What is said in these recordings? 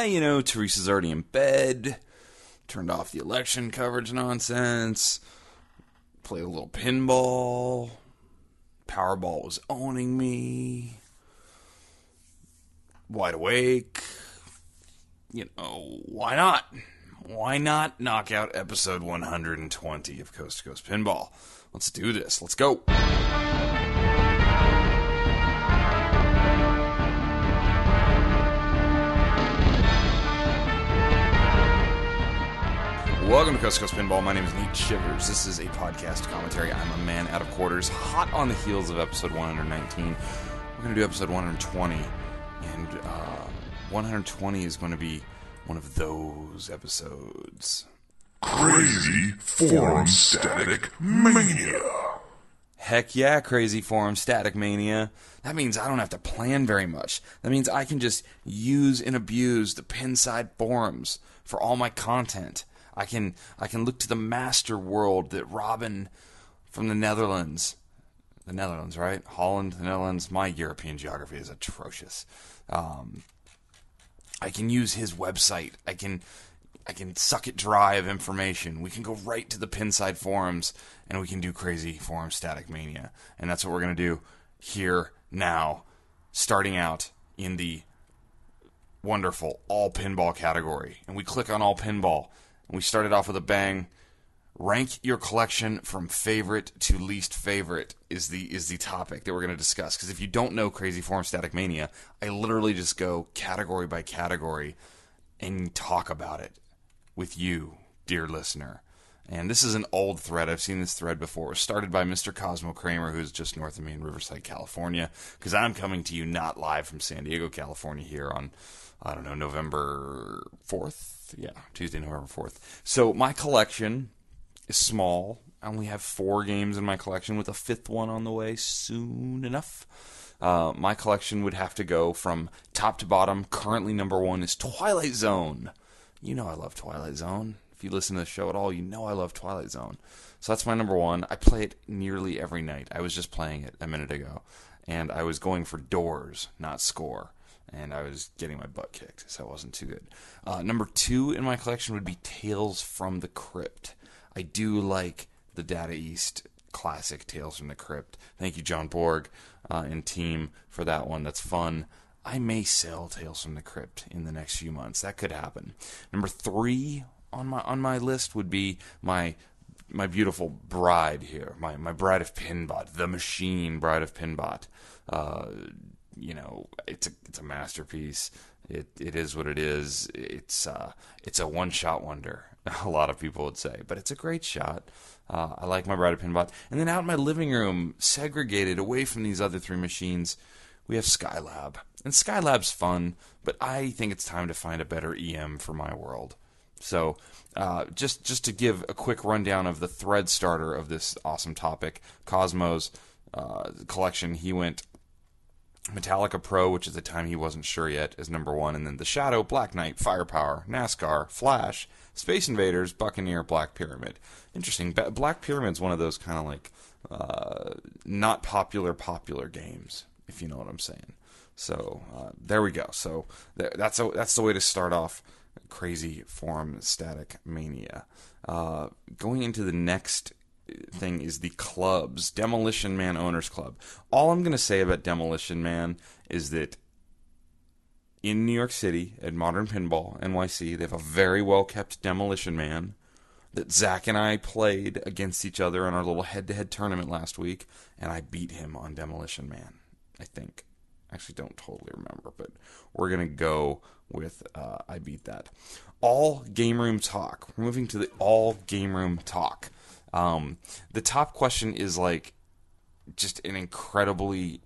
Teresa's already in bed. Turned off the election coverage nonsense. Played a little pinball. Powerball was owning me. Wide awake. Why not? Why not knock out episode 120 of Coast to Coast Pinball? Let's do this. Let's go. Welcome to Coast to Coast Pinball. My name is Nate Shivers. This is a podcast commentary. I'm a man out of quarters, hot on the heels of episode 119. We're going to do episode 120, and 120 is going to be one of those episodes. Crazy Forum Static Mania. Heck yeah, Crazy Forum Static Mania. That means I don't have to plan very much. That means I can just use and abuse the Pinside forums for all my content. I can look to the master world that Robin from the Netherlands, right? Holland, the Netherlands. My European geography is atrocious. I can use his website. I can suck it dry of information. We can go right to the Pinside forums, and we can do Crazy Forum Static Mania. And that's what we're going to do here now, starting out in the wonderful All Pinball category. And we click on All Pinball, and we started off with a bang. Rank your collection from favorite to least favorite is the topic that we're going to discuss. Because if you don't know Crazy Forum Static Mania, I literally just go category by category and talk about it with you, dear listener. And this is an old thread. I've seen this thread before. It was started by Mr. Cosmo Kramer, who's just north of me in Riverside, California. Because I'm coming to you not live from San Diego, California here on, November 4th. Yeah, Tuesday, November 4th. So my collection is small. I only have 4 games in my collection with a 5th one on the way soon enough. My collection would have to go from top to bottom. Currently number 1 is Twilight Zone. You know I love Twilight Zone. If you listen to the show at all, you know I love Twilight Zone. So that's my number 1. I play it nearly every night. I was just playing it a minute ago. And I was going for doors, not score. And I was getting my butt kicked, so it wasn't too good. Number 2 in my collection would be Tales from the Crypt. I do like the Data East classic Tales from the Crypt. Thank you, John Borg and team, for that one. That's fun. I may sell Tales from the Crypt in the next few months. That could happen. Number 3 on my list would be my beautiful bride here, my bride of Pinbot, the machine bride of Pinbot. It's a masterpiece. It is what it is. It's a one-shot wonder, a lot of people would say, but it's a great shot. I like my bride of Pinbot. And then out in my living room, segregated away from these other 3 machines, we have Skylab. And Skylab's fun, but I think it's time to find a better EM for my world. So, just to give a quick rundown of the thread starter of this awesome topic, Cosmo's collection, he went Metallica Pro, which is the time he wasn't sure yet, is number 1, and then The Shadow, Black Knight, Firepower, NASCAR, Flash, Space Invaders, Buccaneer, Black Pyramid. Interesting. Black Pyramid's one of those kind of like not popular games, if you know what I'm saying. So there we go. So that's the way to start off Crazy Forum Static Mania. Going into the next thing is the clubs. Demolition Man Owners Club. All I'm going to say about Demolition Man is that in New York City at Modern Pinball NYC, they have a very well kept Demolition Man that Zach and I played against each other in our little head-to-head tournament last week, and I beat him on Demolition Man, I think. Actually, don't totally remember, but we're going to go with I beat that. All Game Room Talk. We're moving to the All Game Room Talk. The top question is like just an incredibly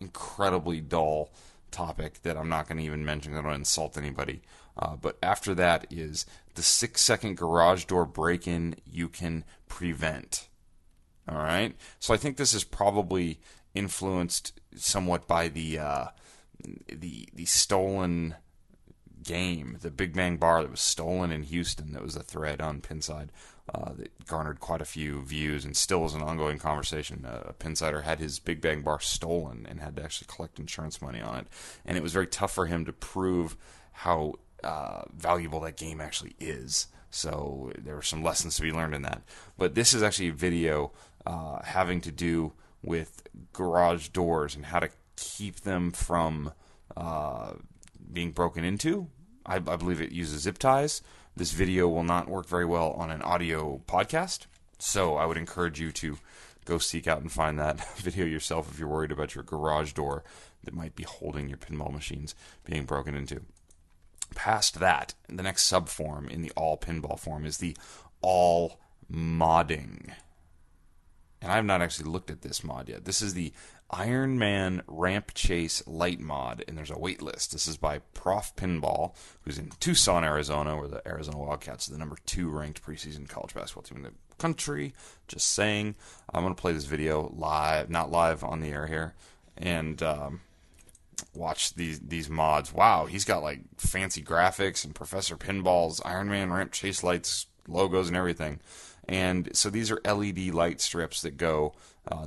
dull topic that I'm not going to even mention. I don't want to insult anybody. But after that is the 6-second garage door break-in you can prevent. All right? So I think this is probably influenced somewhat by the stolen game, the Big Bang Bar that was stolen in Houston. That was a thread on Pinside that garnered quite a few views and still is an ongoing conversation. A Pinsider had his Big Bang Bar stolen and had to actually collect insurance money on it. And it was very tough for him to prove how valuable that game actually is. So there were some lessons to be learned in that. But this is actually a video having to do with garage doors and how to keep them from being broken into. I believe it uses zip ties. This video will not work very well on an audio podcast, so I would encourage you to go seek out and find that video yourself if you're worried about your garage door that might be holding your pinball machines being broken into. Past that, the next subform in the all pinball form is the all modding. And I've not actually looked at this mod yet. This is the Iron Man Ramp Chase Light mod, and there's a wait list. This is by Prof Pinball, who's in Tucson, Arizona, where the Arizona Wildcats are the number 2 ranked preseason college basketball team in the country. Just saying. I'm going to play this video live, not live on the air here, and watch these mods. Wow, he's got like fancy graphics and Professor Pinball's Iron Man Ramp Chase lights, logos, and everything. And so these are LED light strips that go,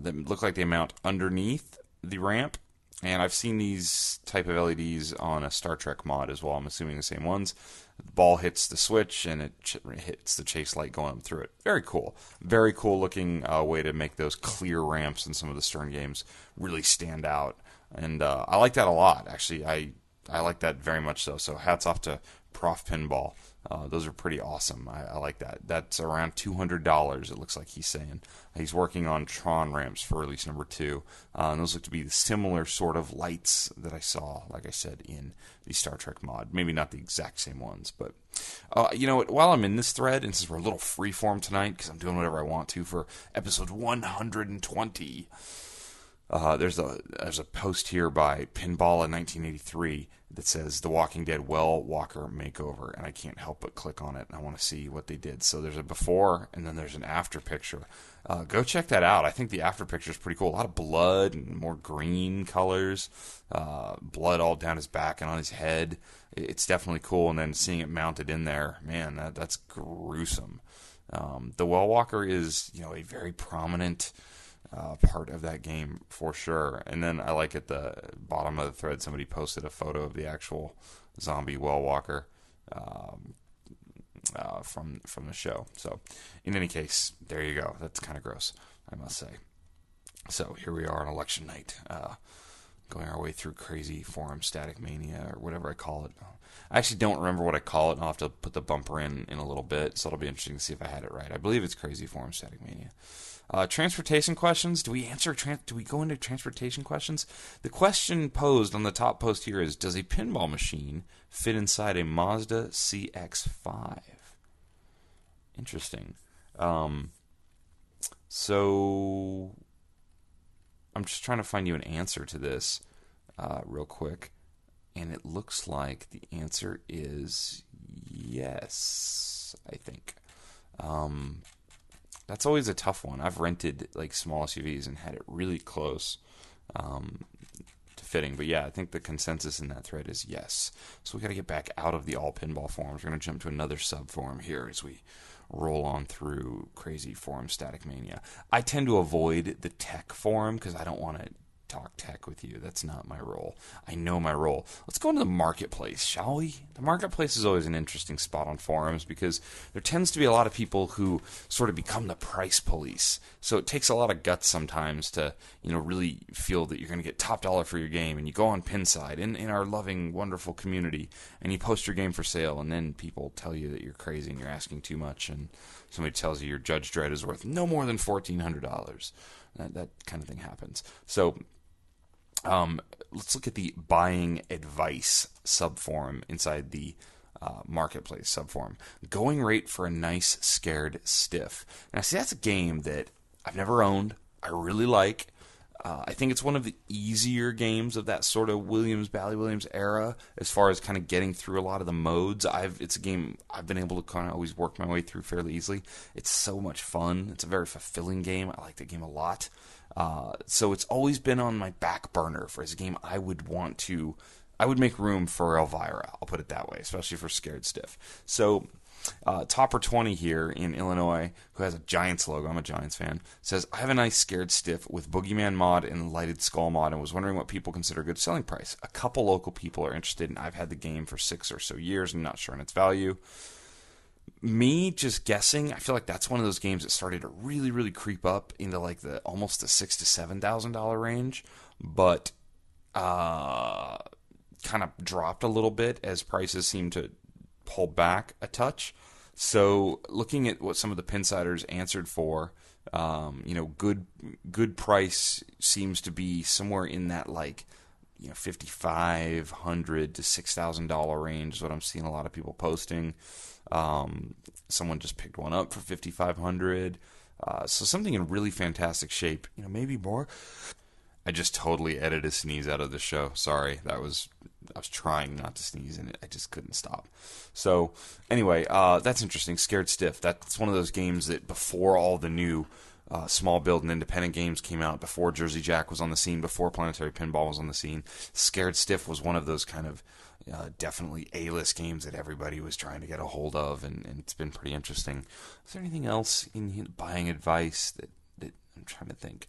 that look like they mount underneath the ramp. And I've seen these type of LEDs on a Star Trek mod as well. I'm assuming the same ones. The ball hits the switch and it hits the chase light going up through it. Very cool. Very cool looking way to make those clear ramps in some of the Stern games really stand out. And I like that a lot, actually. I like that very much so. So hats off to Prof Pinball. Those are pretty awesome. I like that. That's around $200, it looks like he's saying. He's working on Tron ramps for release number 2. And those look to be the similar sort of lights that I saw, like I said, in the Star Trek mod. Maybe not the exact same ones, but you know what? While I'm in this thread, and since we're a little freeform tonight, because I'm doing whatever I want to for episode 120, there's a post here by Pinball in 1983 that says The Walking Dead Well Walker Makeover, and I can't help but click on it, and I want to see what they did. So there's a before, and then there's an after picture. Go check that out. I think the after picture is pretty cool. A lot of blood and more green colors, blood all down his back and on his head. It's definitely cool, and then seeing it mounted in there, man, that's gruesome. The Well Walker is, a very prominent part of that game for sure. And then I like at the bottom of the thread, somebody posted a photo of the actual zombie well walker from the show. So in any case, there you go. That's kind of gross, I must say. So here we are on election night, going our way through crazy forum static mania, or whatever I call it. I actually don't remember what I call it. I'll have to put the bumper in a little bit, so it'll be interesting to see if I had it right. I believe it's crazy forum static mania. Transportation questions. Do we go into transportation questions? The question posed on the top post here is, does a pinball machine fit inside a Mazda CX-5? Interesting. So I'm just trying to find you an answer to this real quick. And it looks like the answer is yes, I think. That's always a tough one. I've rented like small SUVs and had it really close to fitting. But yeah, I think the consensus in that thread is yes. So we got to get back out of the all pinball forums. We're going to jump to another sub forum here as we roll on through crazy forum static mania. I tend to avoid the tech forum because I don't want to talk tech with you. That's not my role. I know my role. Let's go into the marketplace, shall we? The marketplace is always an interesting spot on forums because there tends to be a lot of people who sort of become the price police. So it takes a lot of guts sometimes to, really feel that you're going to get top dollar for your game, and you go on Pinside in our loving, wonderful community, and you post your game for sale, and then people tell you that you're crazy and you're asking too much, and somebody tells you your Judge Dredd is worth no more than $1,400. That kind of thing happens. So let's look at the buying advice subforum inside the marketplace subforum. Going rate for a nice scared stiff. Now, see, that's a game that I've never owned. I really like. I think it's one of the easier games of that sort of Bally Williams era as far as kind of getting through a lot of the modes. It's a game I've been able to kind of always work my way through fairly easily. It's so much fun. It's a very fulfilling game. I like the game a lot. So it's always been on my back burner for as a game I would want to I would make room for Elvira. I'll put it that way, especially for Scared Stiff. So, Topper 20 here in Illinois, who has a Giants logo, I'm a Giants fan, says, I have a nice Scared Stiff with Boogeyman mod and Lighted Skull mod and was wondering what people consider a good selling price. A couple local people are interested, and I've had the game for 6 or so years and not sure on its value. Me just guessing, I feel like that's one of those games that started to really, really creep up into like the almost the $6,000 to $7,000 range, but kind of dropped a little bit as prices seem to pull back a touch. So looking at what some of the Pinsiders answered for, good price seems to be somewhere in that like $5,500 to $6,000 range is what I'm seeing a lot of people posting. Someone just picked one up for $5,500. So something in really fantastic shape, maybe more. I just totally edited a sneeze out of the show. Sorry, I was trying not to sneeze and I just couldn't stop. So anyway, that's interesting. Scared Stiff. That's one of those games that before all the new small build and independent games came out, before Jersey Jack was on the scene, before Planetary Pinball was on the scene, Scared Stiff was one of those kind of definitely A-list games that everybody was trying to get a hold of, and it's been pretty interesting. Is there anything else in buying advice that I'm trying to think?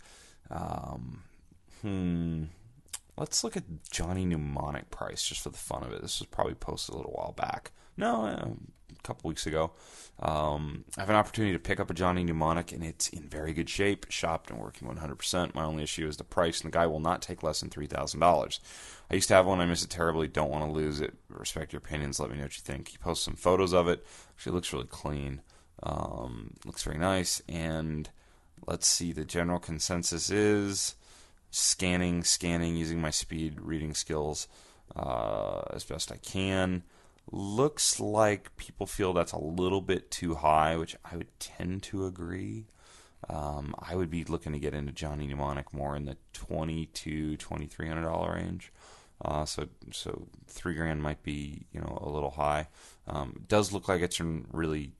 Let's look at Johnny Mnemonic price just for the fun of it. This was probably posted a little while back. No, a couple weeks ago. I have an opportunity to pick up a Johnny Mnemonic, and it's in very good shape, shopped and working 100%. My only issue is the price, and the guy will not take less than $3,000. I used to have one. I miss it terribly. Don't want to lose it. Respect your opinions. Let me know what you think. He posts some photos of it. Actually, it looks really clean. Looks very nice. And let's see. The general consensus is scanning, using my speed reading skills as best I can. Looks like people feel that's a little bit too high, which I would tend to agree. I would be looking to get into Johnny Mnemonic more in the $2,200-$2,300 range. So $3,000 might be a little high. Does look like it's in really,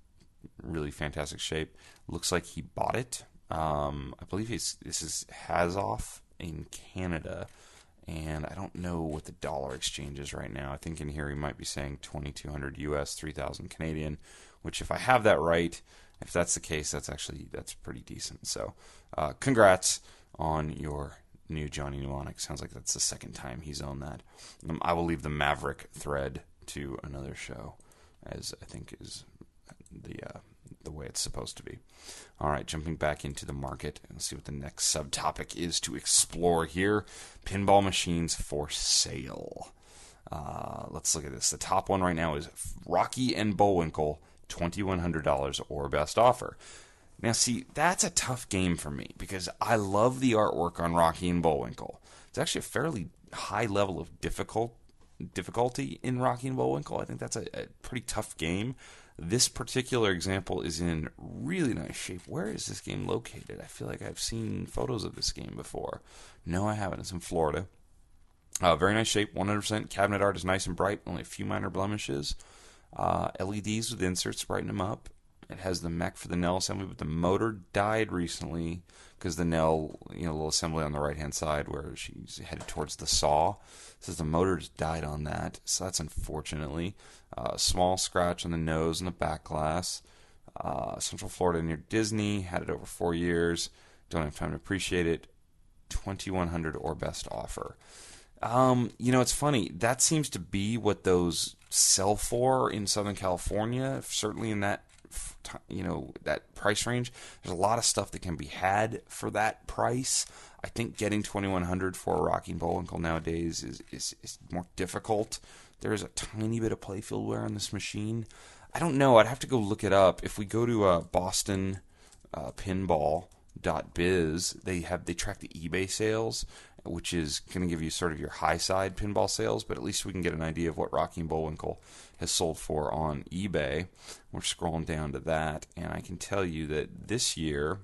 really fantastic shape. Looks like he bought it. I believe this is Hazoff in Canada, and I don't know what the dollar exchange is right now. I think in here he might be saying 2,200 US, 3,000 Canadian, which if I have that right, if that's the case, that's pretty decent. So congrats on your new Johnny Mnemonic. Sounds like that's the second time he's owned that. I will leave the Maverick thread to another show, as I think is the way it's supposed to be. All right, jumping back into the market and see what the next subtopic is to explore here. Pinball machines for sale. Let's look at this. The top one right now is Rocky and Bullwinkle, $2,100 or best offer. Now, see, that's a tough game for me because I love the artwork on Rocky and Bullwinkle. It's actually a fairly high level of difficulty in Rocky and Bullwinkle. I think that's a pretty tough game. This particular example is in really nice shape. Where is this game located? I feel like I've seen photos of this game before. No, I haven't. It's in Florida. Very nice shape, 100%. Cabinet art is nice and bright, only a few minor blemishes. LEDs with inserts brighten them up. It has the mech for the Nell assembly, but the motor died recently because the Nell, little assembly on the right-hand side where she's headed towards the saw. It says the motor just died on that, so that's unfortunately. Small scratch on the nose and the back glass. Central Florida near Disney. Had it over 4 years. Don't have time to appreciate it. $2,100 or best offer. It's funny. That seems to be what those sell for in Southern California. Certainly in that, that price range. There's a lot of stuff that can be had for that price. I think getting $2,100 for a Rocky and Bullwinkle nowadays is more difficult. There is a tiny bit of playfieldware on this machine. I don't know. I'd have to go look it up. If we go to Boston Pinball.biz, they track the eBay sales, which is going to give you sort of your high side pinball sales, but at least we can get an idea of what Rocky and Bullwinkle has sold for on eBay. We're scrolling down to that, and I can tell you that this year,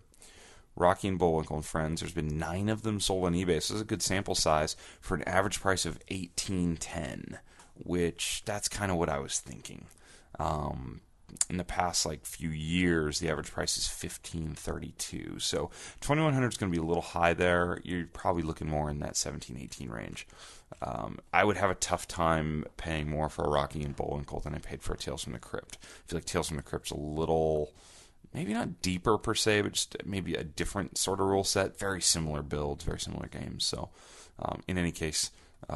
Rocky and Bullwinkle and Friends, there's been 9 of them sold on eBay. So this is a good sample size for an average price of $1,810, which that's kind of what I was thinking. in the past like few years, the average price is $15.32. So 2100 is going to be a little high there. You're probably looking more in that 17-18 range. I would have a tough time paying more for a Rocky and Bullwinkle than I paid for a Tales from the Crypt. I feel like Tales from the Crypt's a little, maybe not deeper per se, but just maybe a different sort of rule set. Very similar builds, very similar games. So in any case,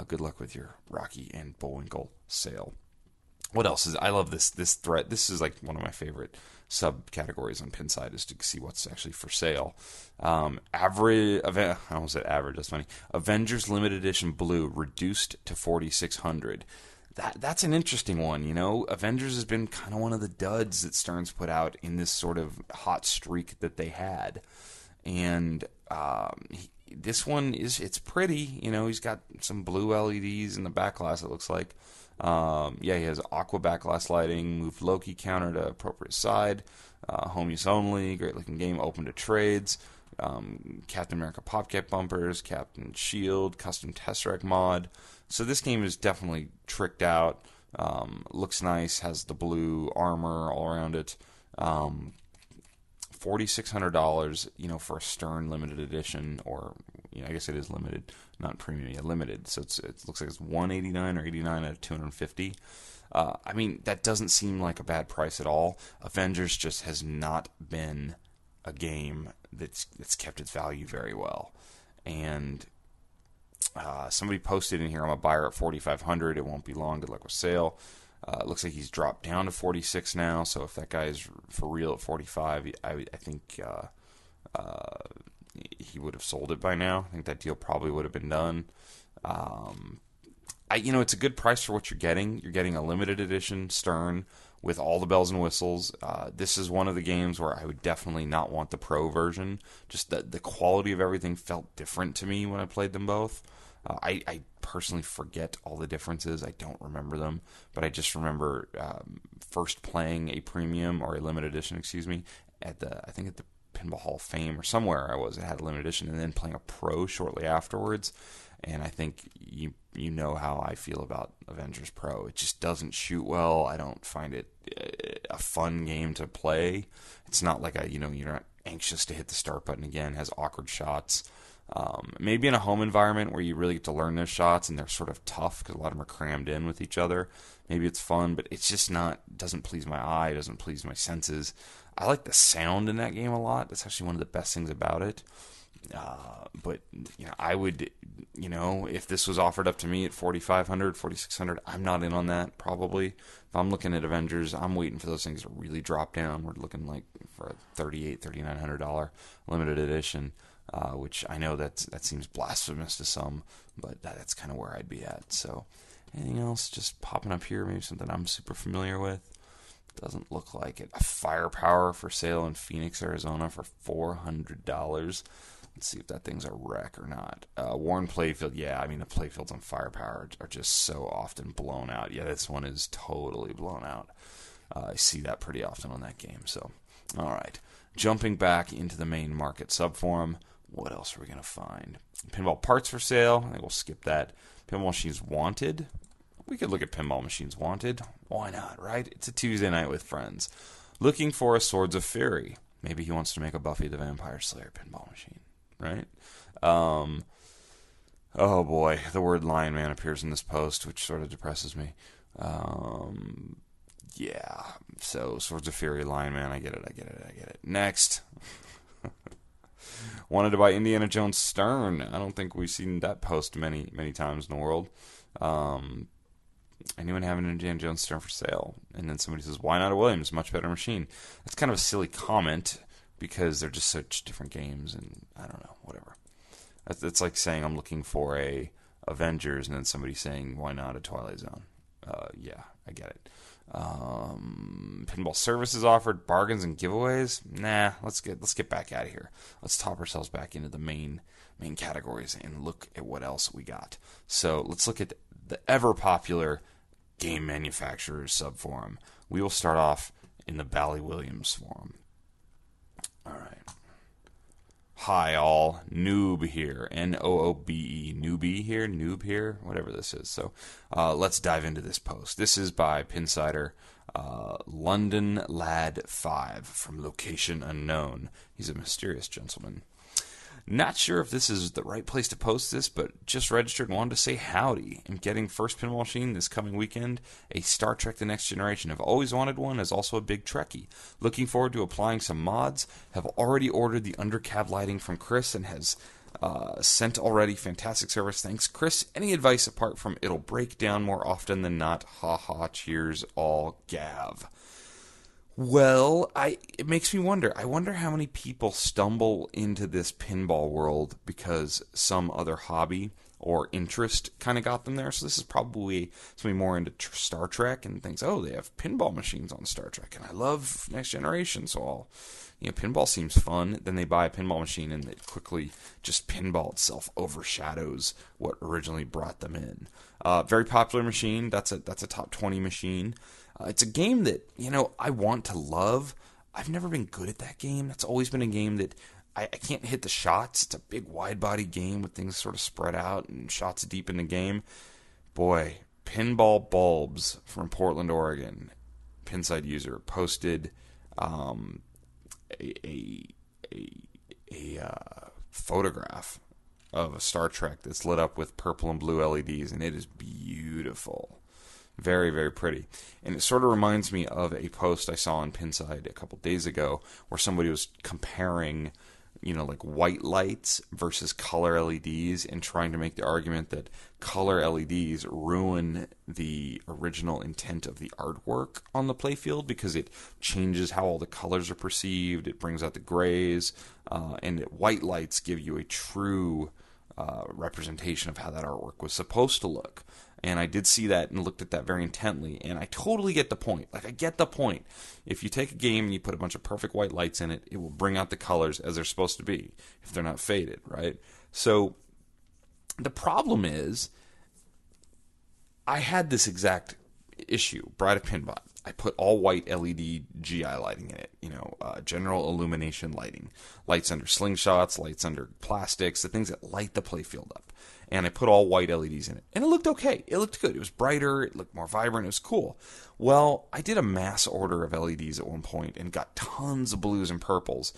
good luck with your Rocky and Bullwinkle sale. What else is? I love this thread. This is like one of my favorite subcategories on Pinside, is to see what's actually for sale. I almost said average. That's funny. Avengers Limited Edition Blue reduced to 4,600. That's an interesting one. You know, Avengers has been kind of one of the duds that Stearns put out in this sort of hot streak that they had, and this one it's pretty. You know, he's got some blue LEDs in the back glass, it looks like. He has aqua backglass lighting, moved Loki counter to appropriate side, home use only, great looking game, open to trades, Captain America PopCap bumpers, Captain Shield, custom Tesseract mod. So this game is definitely tricked out, looks nice, has the blue armor all around it. $4,600, you know, for a Stern limited edition, or I guess it is limited, not premium, yeah, limited. So it looks like it's $189 or $89 out of $250. I mean, that doesn't seem like a bad price at all. Avengers just has not been a game that's kept its value very well. And somebody posted in here, I'm a buyer at $4,500. It won't be long. Good luck with sale. It looks like he's dropped down to 46 now. So if that guy is for real at 45, I think he would have sold it by now. I think that deal probably would have been done. It's a good price for what you're getting. You're getting a limited edition Stern with all the bells and whistles. This is one of the games where I would definitely not want the Pro version. Just the quality of everything felt different to me when I played them both. I personally forget all the differences. I don't remember them, but I just remember first playing a premium or a limited edition, at the Pinball Hall of Fame or somewhere it had a limited edition, and then playing a Pro shortly afterwards. And I think you know how I feel about Avengers Pro. It just doesn't shoot well. I don't find it a fun game to play. It's not like you're not anxious to hit the start button again. It has awkward shots. Maybe in a home environment where you really get to learn those shots and they're sort of tough because a lot of them are crammed in with each other. Maybe it's fun, but it's just doesn't please my eye, doesn't please my senses. I like the sound in that game a lot. That's actually one of the best things about it. But I would, if this was offered up to me at $4,500, $4,600, I'm not in on that probably. If I'm looking at Avengers, I'm waiting for those things to really drop down. We're looking like for a $3,800, $3,900 limited edition, which I know that seems blasphemous to some, but that's kind of where I'd be at. So anything else just popping up here? Maybe something I'm super familiar with. Doesn't look like it. A Firepower for sale in Phoenix, Arizona for $400. Let's see if that thing's a wreck or not. Warren Playfield, yeah, I mean, the playfields on Firepower are just so often blown out. Yeah, this one is totally blown out. I see that pretty often on that game. So, all right. Jumping back into the main market subforum, what else are we going to find? Pinball parts for sale. I think we'll skip that. Pinball machines wanted. We could look at Pinball Machines Wanted. Why not, right? It's a Tuesday night with friends. Looking for a Swords of Fury. Maybe he wants to make a Buffy the Vampire Slayer pinball machine, right? Oh boy, the word Lion Man appears in this post, which sort of depresses me. Yeah, so Swords of Fury, Lion Man, I get it. Next. Wanted to buy Indiana Jones Stern. I don't think we've seen that post many, many times in the world. Anyone have an Indiana Jones Stern for sale? And then somebody says, why not a Williams? Much better machine. That's kind of a silly comment because they're just such different games, and I don't know, whatever. It's like saying I'm looking for a Avengers, and then somebody saying, why not a Twilight Zone? Yeah, I get it. Pinball services offered, bargains and giveaways. Nah, let's get back out of here. Let's top ourselves back into the main categories and look at what else we got. So let's look at the ever popular game manufacturers subforum. We will start off in the Bally Williams forum. All right. Hi all, Noob here, Noobe, noob here, whatever this is. So let's dive into this post. This is by Pinsider. London Lad 5 from location unknown. He's a mysterious gentleman. Not sure if this is the right place to post this, but just registered and wanted to say howdy. I'm getting first pinball machine this coming weekend, a Star Trek The Next Generation. I've always wanted one, as also a big Trekkie. Looking forward to applying some mods. Have already ordered the undercab lighting from Chris and has sent already. Fantastic service. Thanks, Chris. Any advice apart from it'll break down more often than not? Ha ha, cheers, all Gav. Well, it makes me wonder. I wonder how many people stumble into this pinball world because some other hobby or interest kind of got them there. So this is probably somebody more into Star Trek and thinks, oh, they have pinball machines on Star Trek, and I love Next Generation, so pinball seems fun. Then they buy a pinball machine, and it quickly just pinball itself overshadows what originally brought them in. Very popular machine. That's a top 20 machine. It's a game that, I want to love. I've never been good at that game. That's always been a game that I can't hit the shots. It's a big wide-body game with things sort of spread out and shots deep in the game. Boy, Pinball Bulbs from Portland, Oregon, Pinside user, posted a photograph of a Star Trek that's lit up with purple and blue LEDs, and it is beautiful. Very, very pretty. And it sort of reminds me of a post I saw on Pinside a couple days ago where somebody was comparing, like white lights versus color LEDs and trying to make the argument that color LEDs ruin the original intent of the artwork on the playfield because it changes how all the colors are perceived, it brings out the grays, and white lights give you a true representation of how that artwork was supposed to look. And I did see that and looked at that very intently, and I totally get the point. I get the point. If you take a game and you put a bunch of perfect white lights in it, it will bring out the colors as they're supposed to be, if they're not faded, right? So the problem is, I had this exact issue, Bride of Pinbot. I put all white LED GI lighting in it, general illumination lighting. Lights under slingshots, lights under plastics, the things that light the playfield up. And I put all white LEDs in it. And it looked okay. It looked good. It was brighter. It looked more vibrant. It was cool. Well, I did a mass order of LEDs at one point and got tons of blues and purples.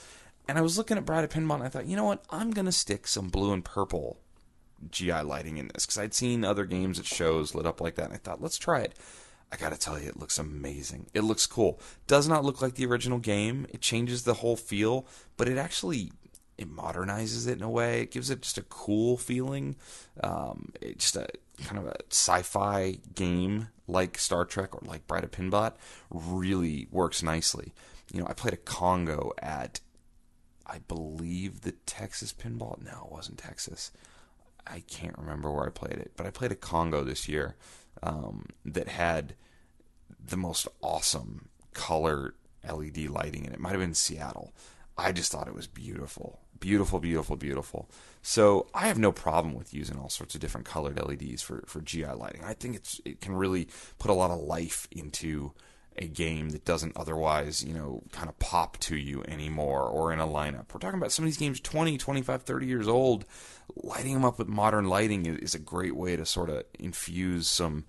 And I was looking at Bride of Pinball and I thought, you know what? I'm going to stick some blue and purple GI lighting in this. Because I'd seen other games at shows lit up like that. And I thought, let's try it. I gotta tell you, it looks amazing. It looks cool. Does not look like the original game. It changes the whole feel. But it modernizes it in a way. It gives it just a cool feeling. It's just a kind of a sci-fi game like Star Trek or like Bride of Pinbot really works nicely. I played a Congo at, I believe, the Texas Pinball. No, it wasn't Texas. I can't remember where I played it, but I played a Congo this year that had the most awesome color LED lighting in it. It might have been Seattle. I just thought it was beautiful. Beautiful, beautiful, beautiful. So I have no problem with using all sorts of different colored LEDs for GI lighting. I think it can really put a lot of life into a game that doesn't otherwise, kind of pop to you anymore or in a lineup. We're talking about some of these games 20, 25, 30 years old. Lighting them up with modern lighting is a great way to sort of infuse some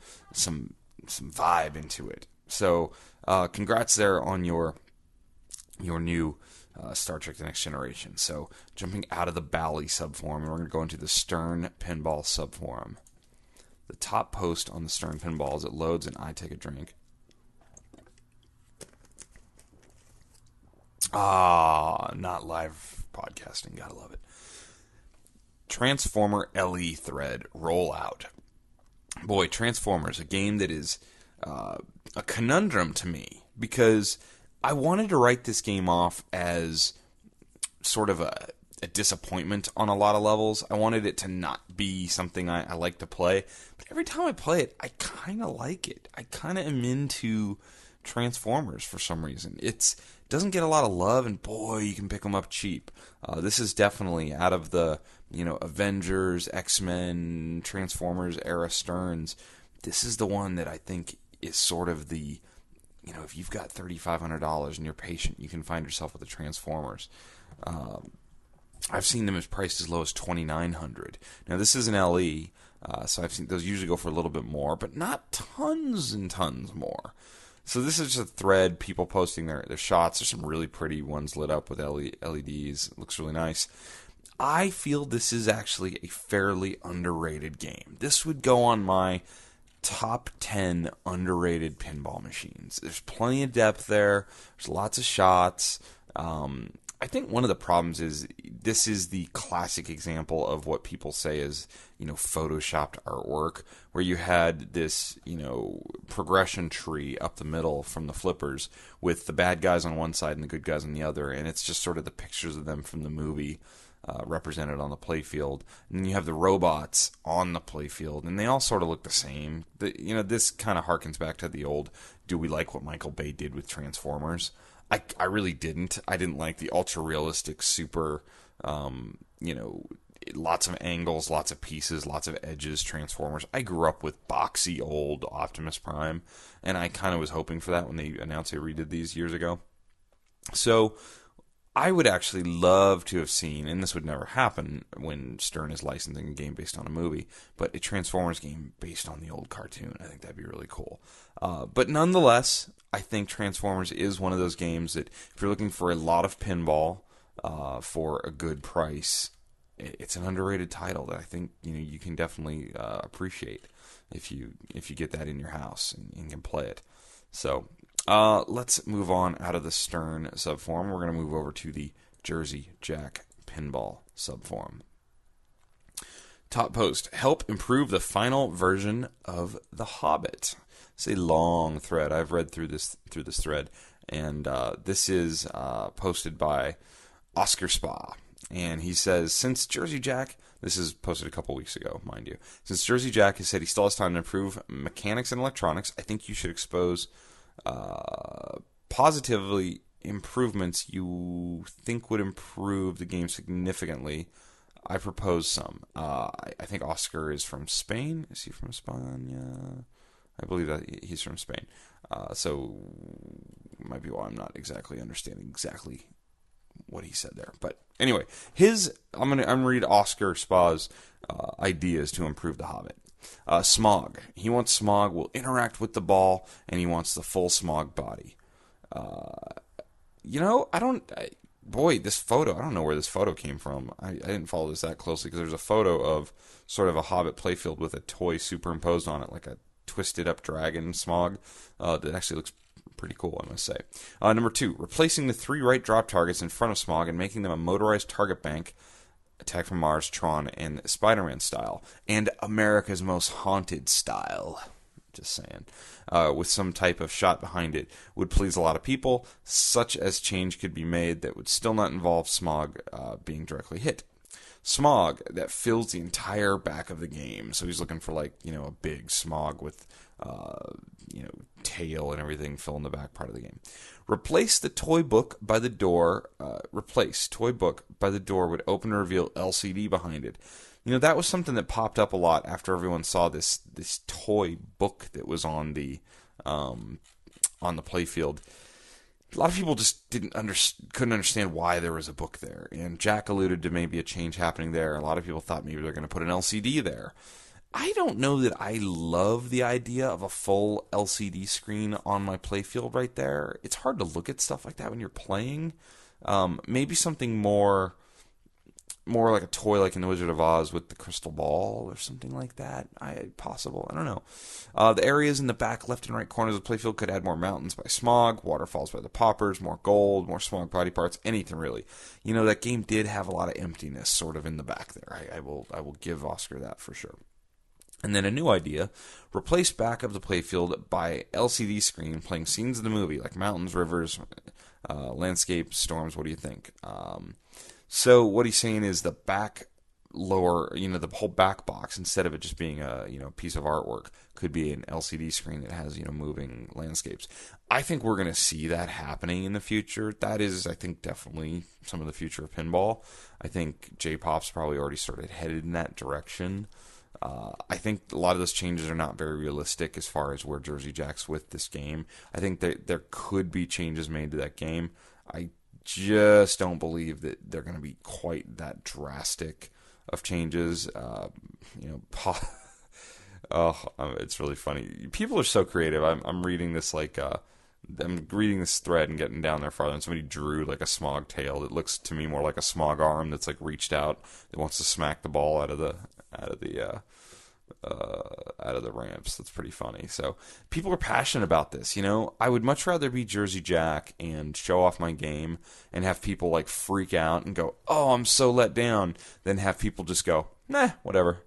vibe into it. So congrats there on your new Star Trek The Next Generation. So jumping out of the Bally subforum, we're going to go into the Stern Pinball subforum. The top post on the Stern Pinball as it loads and I take a drink. Not live podcasting. Gotta love it. Transformer LE thread rollout. Boy, Transformers, a game that is a conundrum to me because I wanted to write this game off as sort of a disappointment on a lot of levels. I wanted it to not be something I like to play. But every time I play it, I kind of like it. I kind of am into Transformers for some reason. It doesn't get a lot of love, and boy, you can pick them up cheap. This is definitely out of the Avengers, X-Men, Transformers era Sterns. This is the one that I think is sort of the, if you've got $3,500 and you're patient, you can find yourself with the Transformers. I've seen them as priced as low as $2,900. Now this is an LE, so I've seen those usually go for a little bit more, but not tons and tons more. So this is just a thread, people posting their shots. There's some really pretty ones lit up with LEDs. It looks really nice. I feel this is actually a fairly underrated game. This would go on my top 10 underrated pinball machines. There's plenty of depth there. There's lots of shots. I think one of the problems is this is the classic example of what people say is, photoshopped artwork, where you had this, progression tree up the middle from the flippers with the bad guys on one side and the good guys on the other, and it's just sort of the pictures of them from the movie represented on the playfield. And then you have the robots on the playfield, and they all sort of look the same. This kind of harkens back to the old, do we like what Michael Bay did with Transformers? I really didn't. I didn't like the ultra realistic, super, lots of angles, lots of pieces, lots of edges Transformers. I grew up with boxy old Optimus Prime, and I kind of was hoping for that when they announced they redid these years ago. So I would actually love to have seen, and this would never happen when Stern is licensing a game based on a movie, but a Transformers game based on the old cartoon. I think that'd be really cool. But nonetheless, I think Transformers is one of those games that if you're looking for a lot of pinball for a good price, it's an underrated title that I think you can definitely appreciate if you get that in your house and can play it. So let's move on out of the Stern subforum. We're going to move over to the Jersey Jack Pinball subforum. Top post: help improve the final version of The Hobbit. It's a long thread. I've read through this thread, and this is posted by Oscar Spa, and he says, since Jersey Jack, this is posted a couple weeks ago, mind you, since Jersey Jack has said he still has time to improve mechanics and electronics, I think you should expose positively improvements you think would improve the game significantly. I propose some. I think Oscar is from Spain. Is he from España? I believe that he's from Spain. So might be why I'm not exactly understanding exactly what he said there. But anyway, I'm gonna read Oscar Spa's ideas to improve The Hobbit. Smog. He wants Smog will interact with the ball, and he wants the full Smog body. This photo, I don't know where this photo came from. I didn't follow this that closely because there's a photo of sort of a Hobbit playfield with a toy superimposed on it, like a twisted up dragon Smog. That actually looks pretty cool, I must say. Number 2, replacing the 3 right drop targets in front of Smog and making them a motorized target bank, Attack from Mars, Tron, and Spider-Man style, and America's Most Haunted style. Just saying. With some type of shot behind it would please a lot of people. Such as change could be made that would still not involve Smog being directly hit. Smog that fills the entire back of the game. So he's looking for a big Smog with tail and everything filling the back part of the game. Replace the toy book by the door. Replace toy book by the door would open and reveal LCD behind it. That was something that popped up a lot after everyone saw this toy book that was on the playfield. A lot of people just couldn't understand why there was a book there, and Jack alluded to maybe a change happening there. A lot of people thought maybe they're going to put an LCD there. I don't know that I love the idea of a full LCD screen on my playfield right there. It's hard to look at stuff like that when you're playing. Maybe something more like a toy like in The Wizard of Oz with the crystal ball or something like that. Possible. I don't know. The areas in the back left and right corners of the playfield could add more mountains by Smog, waterfalls by the poppers, more gold, more Smog body parts, anything really. That game did have a lot of emptiness sort of in the back there. I will give Oscar that for sure. And then a new idea, replace back of the playfield by LCD screen playing scenes of the movie, like mountains, rivers, landscapes, storms. What do you think? So what he's saying is the back lower, the whole back box, instead of it just being a piece of artwork, could be an LCD screen that has moving landscapes. I think we're going to see that happening in the future. That is, I think, definitely some of the future of pinball. I think J-Pop's probably already started headed in that direction. I think a lot of those changes are not very realistic as far as where Jersey Jack's with this game. I think that there could be changes made to that game. I just don't believe that they're going to be quite that drastic of changes. It's really funny. People are so creative. I'm reading this I'm reading this thread and getting down there farther, and somebody drew like a smog tail that looks to me more like a smog arm that's like reached out that wants to smack the ball out of the ramps. That's pretty funny. So people are passionate about this. You know, I would much rather be Jersey Jack and show off my game and have people like freak out and go, "Oh, I'm so let down," than have people just go, "Nah, whatever,"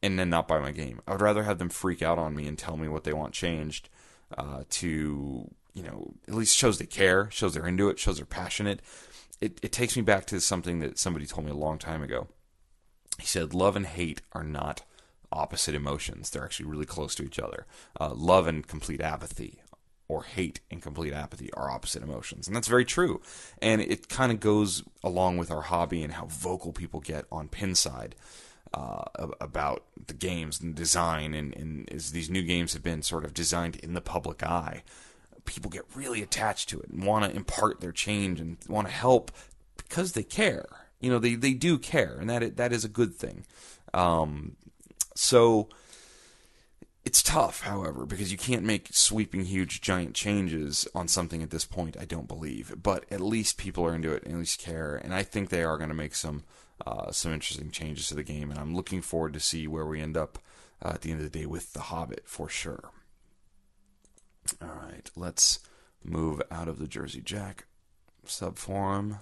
and then not buy my game. I would rather have them freak out on me and tell me what they want changed. To, you know, at least shows they care, shows they're into it, shows they're passionate. It takes me back to something that somebody told me a long time ago. He said, love and hate are not opposite emotions. They're actually really close to each other. Love and complete apathy, or hate and complete apathy, are opposite emotions. And that's very true. And it kind of goes along with our hobby and how vocal people get on Pinside. About the games and design, and as these new games have been sort of designed in the public eye, people get really attached to it and want to impart their change and want to help because they care. You know, they do care, and that is a good thing. So it's tough, however, because you can't make sweeping, huge, giant changes on something at this point, I don't believe. But at least people are into it and at least care, and I think they are going to make some interesting changes to the game, and I'm looking forward to see where we end up at the end of the day with The Hobbit, for sure. All right, let's move out of the Jersey Jack subforum.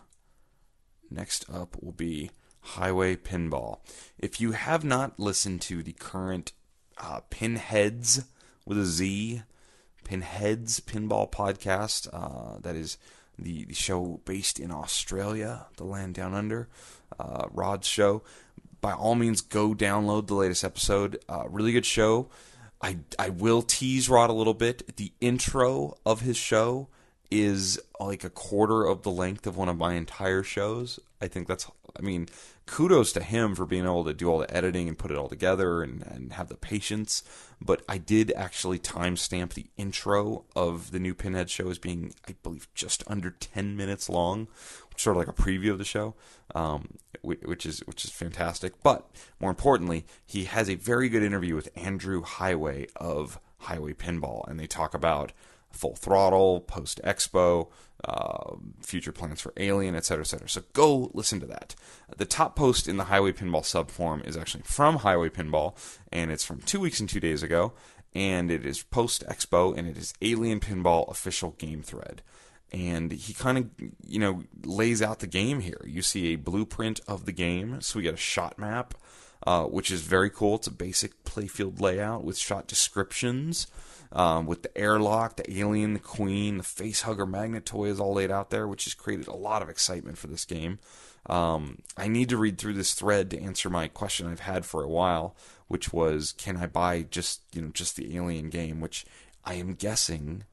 Next up will be Highway Pinball. If you have not listened to the current Pinheads with a Z, Pinheads Pinball Podcast, that is the show based in Australia, the land down under, Rod's show. By all means, go download the latest episode. Really good show. I will tease Rod a little bit. The intro of his show is like a quarter of the length of one of my entire shows. I think that's, I mean, kudos to him for being able to do all the editing and put it all together and have the patience. But I did actually timestamp the intro of the new Pinhead show as being, I believe, just under 10 minutes long, sort of like a preview of the show, which is fantastic. But more importantly, he has a very good interview with Andrew Highway of Highway Pinball, and they talk about Full Throttle, post Expo, future plans for Alien, etc., etc. So go listen to that. The top post in the Highway Pinball subforum is actually from Highway Pinball, and it's from 2 weeks and 2 days ago, and it is post Expo, and it is Alien Pinball official game thread. And he kind of, you know, lays out the game here. You see a blueprint of the game, so we get a shot map, which is very cool. It's a basic playfield layout with shot descriptions. With the airlock, the alien, the queen, the facehugger magnet toy is all laid out there, which has created a lot of excitement for this game. I need to read through this thread to answer my question I've had for a while, which was, can I buy just the alien game, which I am guessing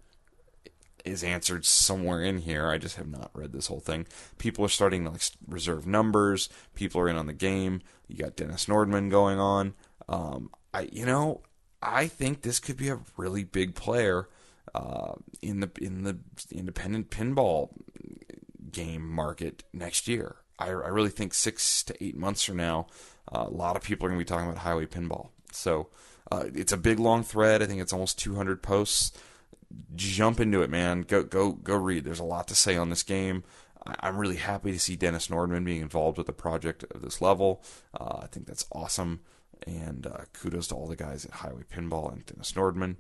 is answered somewhere in here. I just have not read this whole thing. People are starting to like reserve numbers. People are in on the game. You got Dennis Nordman going on. I think this could be a really big player in the independent pinball game market next year. I really think 6 to 8 months from now, a lot of people are going to be talking about Highway Pinball. So it's a big long thread. I think it's almost 200 posts. Jump into it, man. Go read. There's a lot to say on this game. I'm really happy to see Dennis Nordman being involved with a project of this level. I think that's awesome. And kudos to all the guys at Highway Pinball and Dennis Nordman.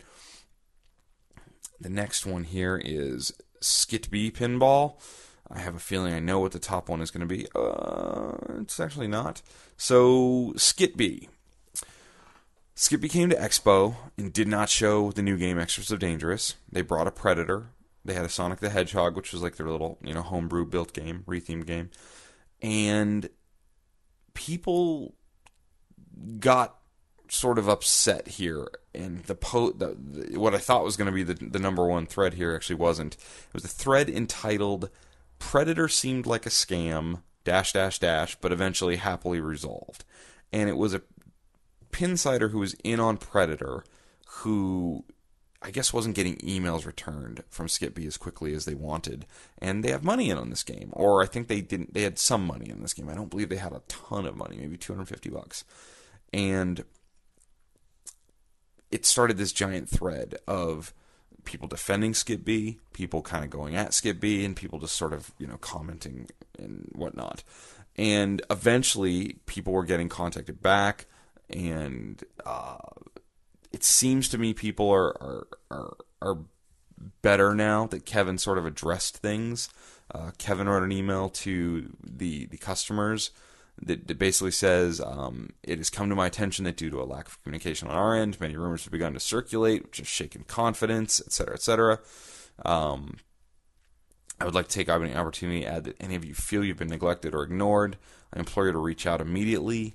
The next one here is Skitby Pinball. I have a feeling I know what the top one is going to be. It's actually not. So, Skitby. Skitby came to Expo and did not show the new game Extras of Dangerous. They brought a Predator. They had a Sonic the Hedgehog, which was like their little, homebrew built game, rethemed game. And people got sort of upset here, and what I thought was going to be the number one thread here actually wasn't. It was a thread entitled "Predator Seemed Like a Scam, .. but eventually happily resolved." And it was a Pinsider who was in on Predator, who I guess wasn't getting emails returned from Skitby as quickly as they wanted, and they have money in on this game, or I think they didn't. They had some money in this game. I don't believe they had a ton of money, maybe $250. And it started this giant thread of people defending Skip B, people kind of going at Skip B, and people just sort of, commenting and whatnot. And eventually, people were getting contacted back, and it seems to me people are better now that Kevin sort of addressed things. Kevin wrote an email to the customers that basically says, it has come to my attention that due to a lack of communication on our end, many rumors have begun to circulate, which has shaken confidence, etc., etc. I would like to take an opportunity to add that any of you feel you've been neglected or ignored, I implore you to reach out immediately.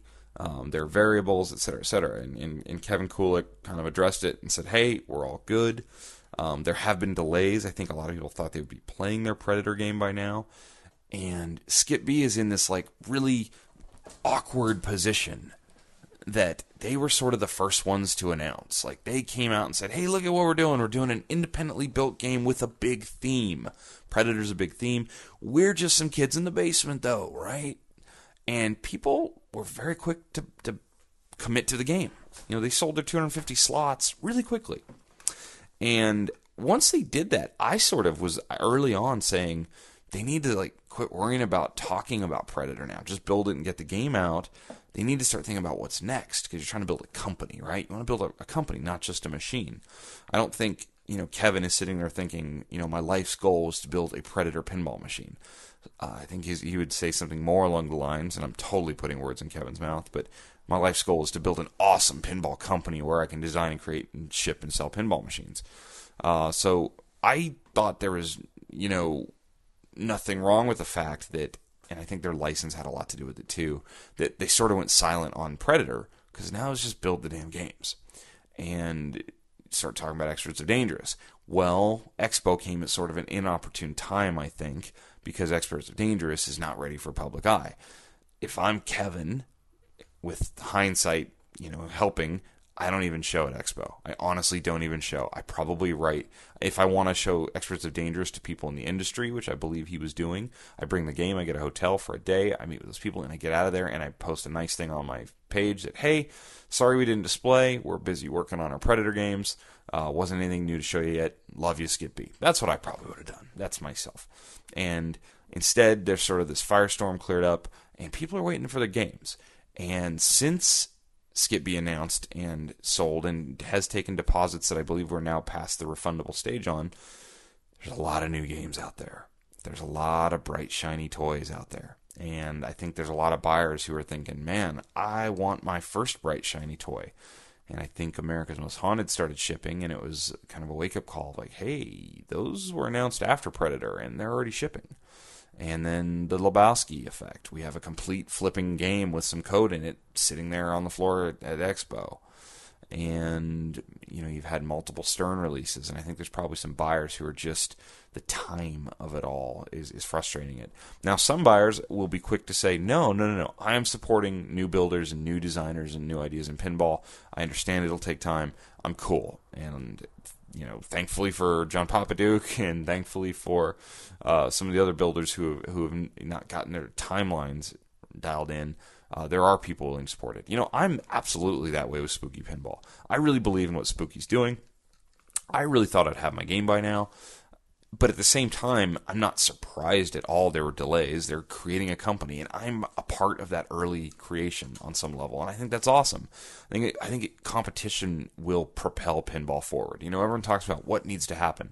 There are variables, etc., etc. And Kevin Kulik kind of addressed it and said, hey, we're all good. There have been delays. I think a lot of people thought they would be playing their Predator game by now. And Skip B is in this really awkward position that they were sort of the first ones to announce. They came out and said, hey, look at what we're doing. We're doing an independently built game with a big theme. Predator's a big theme. We're just some kids in the basement, though, right? And people were very quick to commit to the game. They sold their 250 slots really quickly. And once they did that, I sort of was early on saying they need to quit worrying about talking about Predator now. Just build it and get the game out. They need to start thinking about what's next, because you're trying to build a company, right? You want to build a company, not just a machine. I don't think, Kevin is sitting there thinking, my life's goal is to build a Predator pinball machine. I think he would say something more along the lines, and I'm totally putting words in Kevin's mouth, but my life's goal is to build an awesome pinball company where I can design and create and ship and sell pinball machines. So I thought there was, nothing wrong with the fact that, and I think their license had a lot to do with it too, that they sort of went silent on Predator, because now it's just build the damn games. And start talking about Experts of Dangerous. Well, Expo came at sort of an inopportune time, I think, because Experts of Dangerous is not ready for public eye. If I'm Kevin, with hindsight, helping, I don't even show at Expo. I honestly don't even show. I probably write, if I want to show Experts of Dangerous to people in the industry, which I believe he was doing, I bring the game, I get a hotel for a day, I meet with those people, and I get out of there, and I post a nice thing on my page that, hey, sorry we didn't display, we're busy working on our Predator games, wasn't anything new to show you yet, love you, Skip B. That's what I probably would have done. That's myself. And instead, there's sort of this firestorm cleared up, and people are waiting for their games. And since Skip B announced and sold and has taken deposits that I believe we're now past the refundable stage on, there's a lot of new games out there. There's a lot of bright, shiny toys out there. And I think there's a lot of buyers who are thinking, man, I want my first bright, shiny toy. And I think America's Most Haunted started shipping, and it was kind of a wake-up call. Hey, those were announced after Predator, and they're already shipping. And then the Lebowski effect. We have a complete flipping game with some code in it sitting there on the floor at Expo. And, you've had multiple Stern releases, and I think there's probably some buyers who are just, the time of it all is frustrating it. Now, some buyers will be quick to say, no, I am supporting new builders and new designers and new ideas in pinball. I understand it'll take time. I'm cool. And thankfully for John Papaduke, and thankfully for some of the other builders who have not gotten their timelines dialed in, there are people willing to support it. I'm absolutely that way with Spooky Pinball. I really believe in what Spooky's doing. I really thought I'd have my game by now. But at the same time, I'm not surprised at all there were delays. They're creating a company, and I'm a part of that early creation on some level, and I think that's awesome. I think competition will propel pinball forward. Everyone talks about what needs to happen.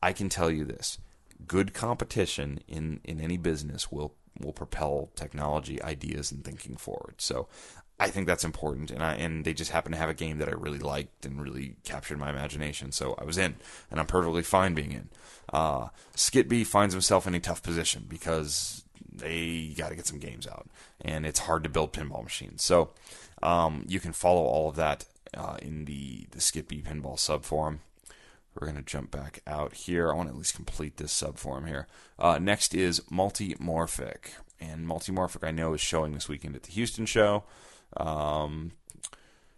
I can tell you this. Good competition in any business will propel technology, ideas, and thinking forward. So I think that's important, and they just happen to have a game that I really liked and really captured my imagination, so I was in, and I'm perfectly fine being in. Skip B finds himself in a tough position because they got to get some games out, and it's hard to build pinball machines. So you can follow all of that in the Skip B Pinball subforum. We're going to jump back out here. I want to at least complete this subforum here. Next is Multimorphic, and Multimorphic I know is showing this weekend at the Houston show.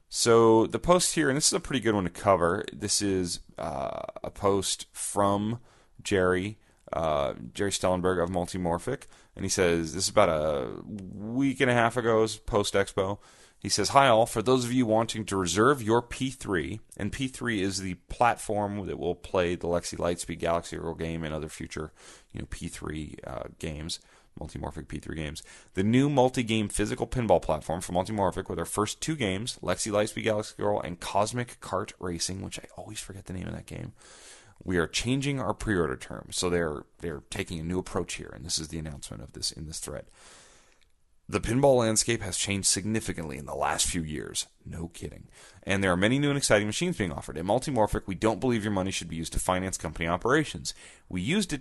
So the post here, and this is a pretty good one to cover. This is a post from Jerry Stellenberg of Multimorphic, and he says, this is about a week and a half ago, post-Expo. He says, "Hi all, for those of you wanting to reserve your P3, and P3 is the platform that will play the Lexi Lightspeed Galaxy Girl game and other future, P3 games, Multimorphic P3 games. The new multi-game physical pinball platform for Multimorphic with our first 2 games, Lexi Lightspeed Galaxy Girl and Cosmic Kart Racing," which I always forget the name of that game. "We are changing our pre-order terms." So they're taking a new approach here, and this is the announcement of this in this thread. "The pinball landscape has changed significantly in the last few years." No kidding. "And there are many new and exciting machines being offered. At Multimorphic, we don't believe your money should be used to finance company operations. We used to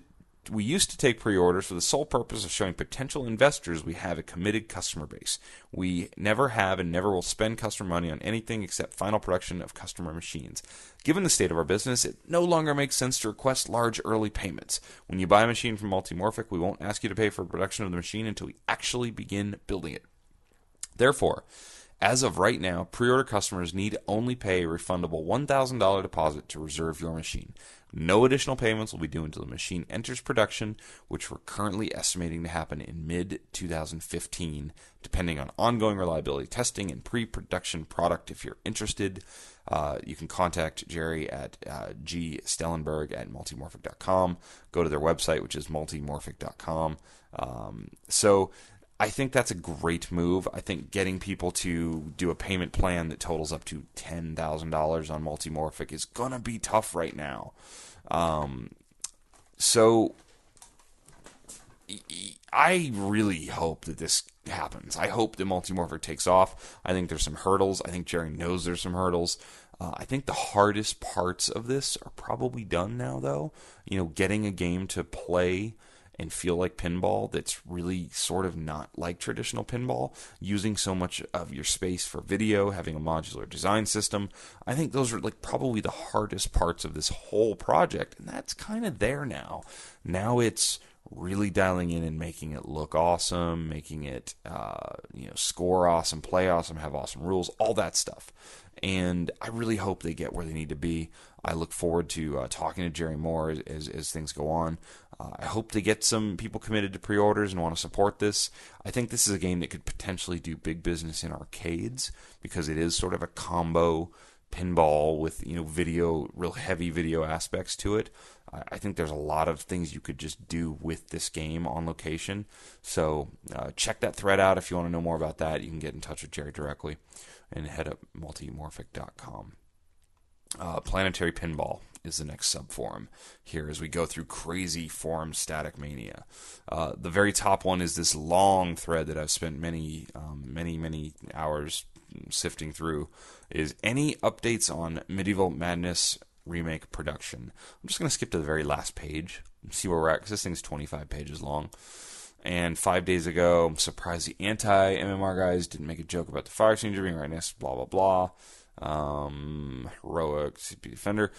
take pre-orders for the sole purpose of showing potential investors we have a committed customer base. We never have and never will spend customer money on anything except final production of customer machines. Given the state of our business, it no longer makes sense to request large early payments. When you buy a machine from Multimorphic, we won't ask you to pay for production of the machine until we actually begin building it. Therefore, as of right now, pre-order customers need only pay a refundable $1,000 deposit to reserve your machine. No additional payments will be due until the machine enters production, which we're currently estimating to happen in mid-2015, depending on ongoing reliability testing and pre-production product. If you're interested, you can contact Jerry at gstellenberg@multimorphic.com. Go to their website, which is multimorphic.com. So I think that's a great move. I think getting people to do a payment plan that totals up to $10,000 on Multimorphic is going to be tough right now. So I really hope that this happens. I hope that Multimorphic takes off. I think there's some hurdles. I think Jerry knows there's some hurdles. I think the hardest parts of this are probably done now, though. Getting a game to play and feel like pinball that's really sort of not like traditional pinball, using so much of your space for video, having a modular design system. I think those are probably the hardest parts of this whole project, and that's kind of there now. Now it's really dialing in and making it look awesome, making it score awesome, play awesome, have awesome rules, all that stuff. And I really hope they get where they need to be. I look forward to talking to Jerry more as things go on. I hope they get some people committed to pre-orders and want to support this. I think this is a game that could potentially do big business in arcades because it is sort of a combo pinball with video, real heavy video aspects to it. I think there's a lot of things you could just do with this game on location. So check that thread out if you want to know more about that. You can get in touch with Jerry directly and head up multimorphic.com. Planetary Pinball is the next subforum here as we go through crazy forum static mania. The very top one is this long thread that I've spent many hours sifting through. Is any updates on Medieval Madness remake production? I'm just going to skip to the very last page and see where we're at because this thing's 25 pages long. And 5 days ago, I'm surprised the anti-MMR guys didn't make a joke about the fire exchanger being right next, blah, blah, blah. Heroic CP Defender.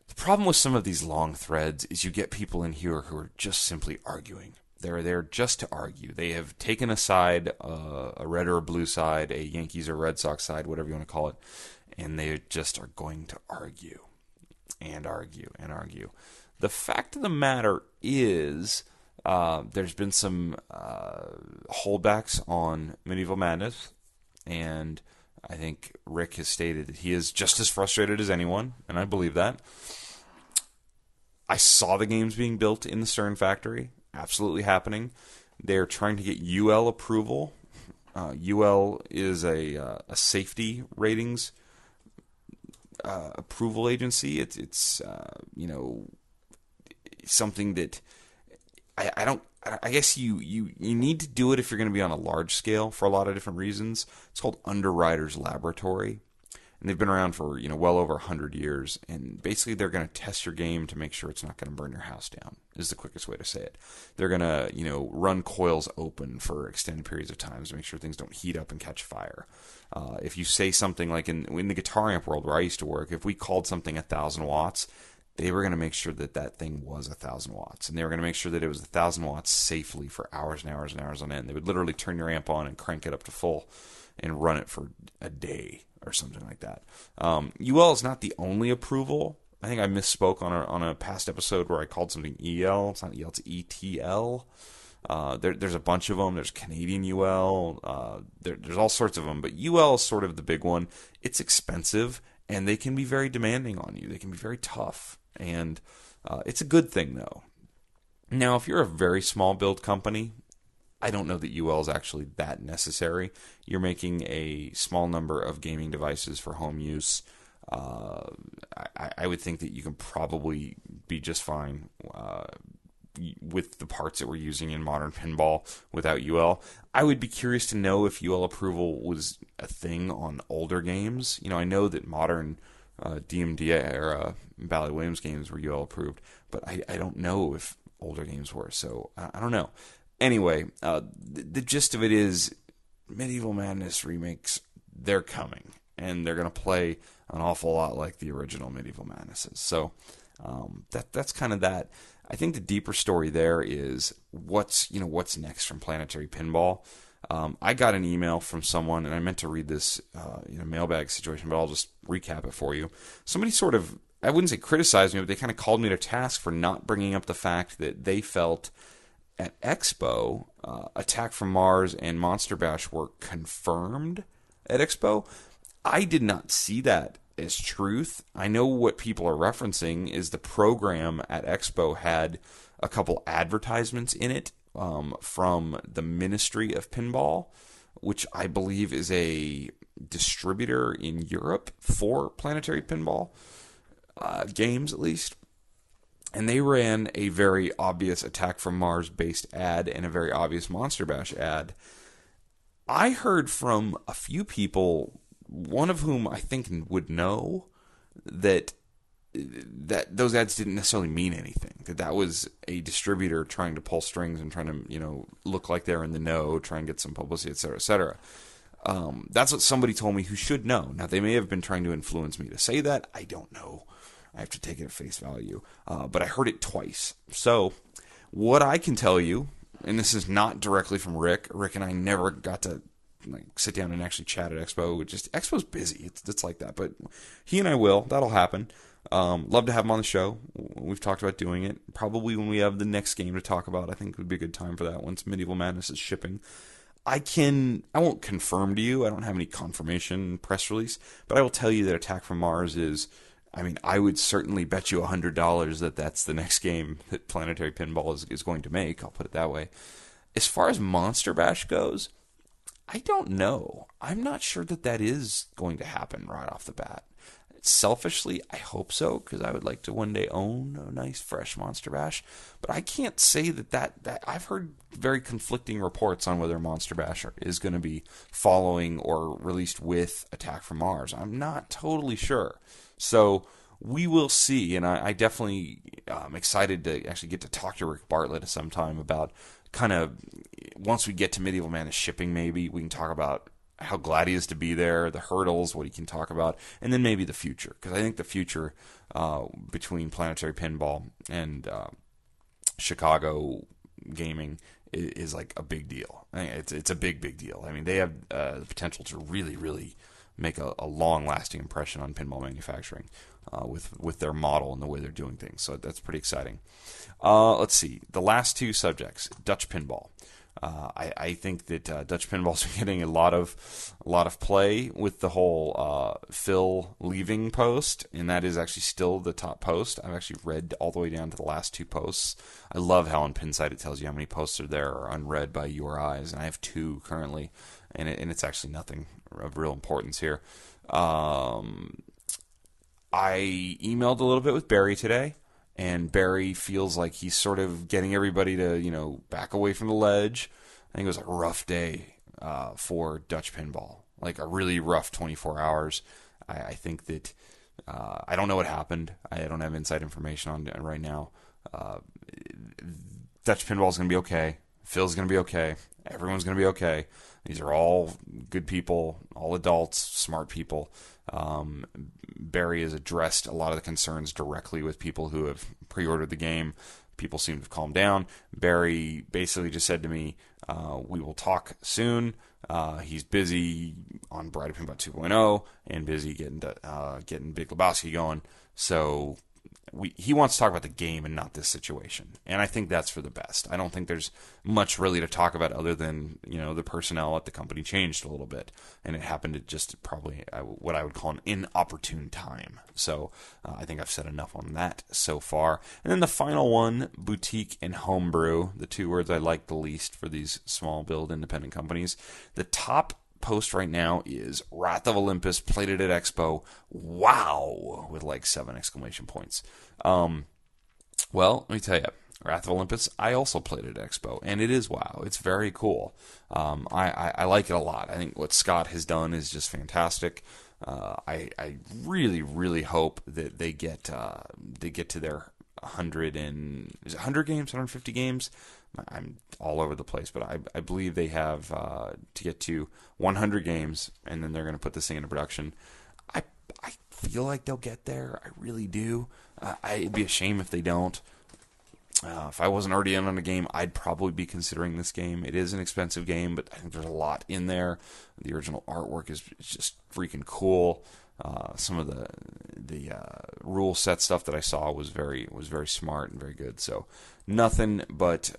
The problem with some of these long threads is you get people in here who are just simply arguing. They're there just to argue. They have taken a side, a red or a blue side, a Yankees or Red Sox side, whatever you want to call it, and they just are going to argue and argue and argue. The fact of the matter is there's been some holdbacks on Medieval Madness, and I think Rick has stated that he is just as frustrated as anyone, and I believe that. I saw the games being built in the Stern factory, absolutely happening. They're trying to get UL approval. UL is a safety ratings approval agency. It's something that I guess you need to do it if you're going to be on a large scale for a lot of different reasons. It's called Underwriters Laboratory, and they've been around for well over 100 years. And basically, they're going to test your game to make sure it's not going to burn your house down. Is the quickest way to say it. They're going to run coils open for extended periods of time to make sure things don't heat up and catch fire. If you say something like in the guitar amp world where I used to work, if we called something 1,000 watts. They were going to make sure that thing was 1,000 watts. And they were going to make sure that it was 1,000 watts safely for hours and hours and hours on end. They would literally turn your amp on and crank it up to full and run it for a day or something like that. UL is not the only approval. I think I misspoke on a past episode where I called something EL. It's not EL, it's ETL. There's a bunch of them. There's Canadian UL. There's all sorts of them, but UL is sort of the big one. It's expensive, and they can be very demanding on you. They can be very tough, and it's a good thing, though. Now, if you're a very small build company, I don't know that UL is actually that necessary. You're making a small number of gaming devices for home use. I would think that you can probably be just fine with the parts that we're using in modern pinball without UL. I would be curious to know if UL approval was a thing on older games. I know that modern DMD era Bally Williams games were UL approved, but I don't know if older games were, so I don't know. Anyway, the gist of it is Medieval Madness remakes, they're coming, and they're going to play an awful lot like the original Medieval Madnesses. So that's kind of that. I think the deeper story there is what's next from Planetary Pinball. I got an email from someone, and I meant to read this in a mailbag situation, but I'll just recap it for you. Somebody sort of, I wouldn't say criticized me, but they kind of called me to task for not bringing up the fact that they felt at Expo, Attack from Mars and Monster Bash were confirmed at Expo. I did not see that as truth. I know what people are referencing is the program at Expo had a couple advertisements in it from the Ministry of Pinball, which I believe is a distributor in Europe for Planetary Pinball games, at least. And they ran a very obvious Attack from Mars based ad and a very obvious Monster Bash ad. I heard from a few people, one of whom I think would know, that those ads didn't necessarily mean anything. That was a distributor trying to pull strings and trying to, look like they're in the know, try and get some publicity, et cetera, et cetera. That's what somebody told me who should know. Now, they may have been trying to influence me to say that. I don't know. I have to take it at face value. But I heard it twice. So what I can tell you, and this is not directly from Rick. Rick and I never got to sit down and actually chat at Expo. Expo's busy. It's like that. But he and I will. That'll happen. Love to have him on the show. We've talked about doing it. Probably when we have the next game to talk about, I think it would be a good time for that once Medieval Madness is shipping. I won't confirm to you. I don't have any confirmation press release. But I will tell you that Attack from Mars is... I would certainly bet you $100 that that's the next game that Planetary Pinball is going to make. I'll put it that way. As far as Monster Bash goes, I don't know. I'm not sure that is going to happen right off the bat. Selfishly, I hope so, because I would like to one day own a nice, fresh Monster Bash. But I can't say that I've heard very conflicting reports on whether Monster Bash is going to be following or released with Attack from Mars. I'm not totally sure. So we will see, and I definitely am excited to actually get to talk to Rick Bartlett at some time about kind of, once we get to Medieval Madness shipping, maybe we can talk about how glad he is to be there, the hurdles, what he can talk about, and then maybe the future. Because I think the future between Planetary Pinball and Chicago gaming is like a big deal. It's a big deal. They have the potential to really, really make a long-lasting impression on pinball manufacturing with their model and the way they're doing things. So that's pretty exciting. Let's see. The last two subjects, Dutch pinball. I think that Dutch pinball's getting a lot of play with the whole Phil leaving post, and that is actually still the top post. I've actually read all the way down to the last two posts. I love how on Pinside it tells you how many posts are there or unread by your eyes, and I have two currently, and it's actually nothing of real importance here. I emailed a little bit with Barry today. And Barry feels like he's sort of getting everybody to, back away from the ledge. I think it was a rough day for Dutch pinball, like a really rough 24 hours. I think that I don't know what happened. I don't have inside information on it right now. Dutch pinball is going to be okay. Phil's going to be okay. Everyone's going to be okay. These are all good people, all adults, smart people. Barry has addressed a lot of the concerns directly with people who have pre-ordered the game. People seem to have calmed down. Barry basically just said to me, we will talk soon. He's busy on Bride of Pinball 2.0 and busy getting Big Lebowski going. So he wants to talk about the game and not this situation. And I think that's for the best. I don't think there's much really to talk about other than, the personnel at the company changed a little bit. And it happened at just probably what I would call an inopportune time. So I think I've said enough on that so far. And then the final one, boutique and homebrew, the two words I like the least for these small build independent companies. The top post right now is Wrath of Olympus, played it at Expo. Wow! With like 7 exclamation points. Well, let me tell you, Wrath of Olympus, I also played it at Expo, and it is wow. It's very cool. I like it a lot. I think what Scott has done is just fantastic. I really, really hope that they get to their 100 games, 150 games. I'm all over the place, but I believe they have to get to 100 games, and then they're going to put this thing into production. I feel like they'll get there. I really do. It'd be a shame if they don't. If I wasn't already in on a game, I'd probably be considering this game. It is an expensive game, but I think there's a lot in there. The original artwork is just freaking cool. Some of the rule set stuff that I saw was very smart and very good. So nothing but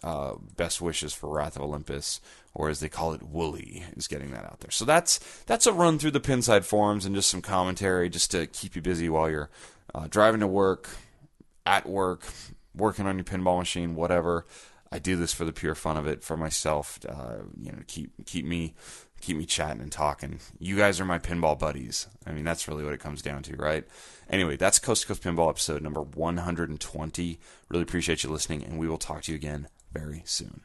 best wishes for Wrath of Olympus, or as they call it, Wooly, is getting that out there. So that's a run through the Pinside forums and just some commentary just to keep you busy while you're driving to work, at work, working on your pinball machine, whatever. I do this for the pure fun of it, for myself, keep me chatting and talking. You guys are my pinball buddies. I mean, that's really what it comes down to, right? Anyway, that's Coast to Coast Pinball episode number 120. Really appreciate you listening, and we will talk to you again very soon.